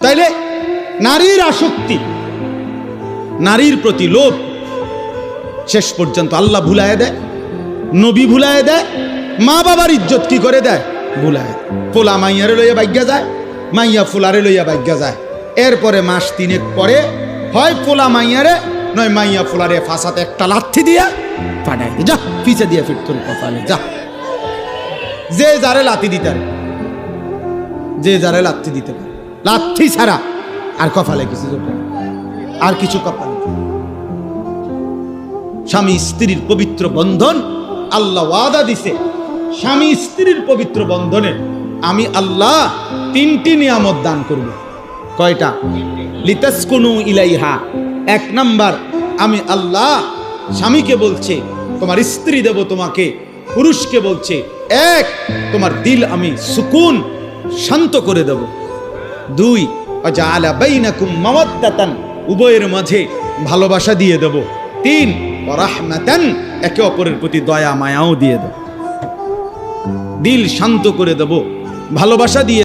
তাইলে নারীর আসক্তি, নারীর প্রতি লোভ শেষ পর্যন্ত আল্লাহ ভুলায় দেয়, নবী ভুলায় দেয়, মা বাবার ইজ্জত কি করে দেয়, ভুলায়। পোলা মাইয়ারে লইয়া বাইজ্ঞা যায়, মাইয়া ফুলারে লইয়া বাইজ্ঞা যায়। এরপরে মাস তিনেক পরে হয় পোলা মাইয়ারে নয় মাইয়া ফুলারে ফাঁসাতে একটা লাথি দিয়া পাঠায়, যা পিছে দিয়ে ফিরতুল কপালে যা। যে যারে লাথি দিতে পারে, যে যারে লাথি দিতে পারে, লাথি ছাড়া আর কপালে কিছু জোটে না, আর কিছু কপালে। স্বামী স্ত্রীর পবিত্র বন্ধন আল্লাহ ওয়াদা দিছে, স্বামী স্ত্রীর পবিত্র বন্ধনে আমি আল্লাহ তিনটি নিয়ামত দান করব। কয়টা? লিতাসকুনু ইলাইহা, এক নাম্বার আমি আল্লাহ স্বামীকে বলছে তোমার স্ত্রী দেব তোমাকে, পুরুষকে বলছে এক তোমার দিল আমি সুকুন শান্ত করে দেব। দুই ওয়াজআলা বাইনাকুম মাওয়াদ্দাতান, উভয়ের মাঝে ভালোবাসা দিয়ে দেব। তিন ওয়া রাহমাতান, একে অপরের প্রতি দয়া মায়াও দিয়ে দেব, দিল শান্ত করে দেব, ভালোবাসা দিয়ে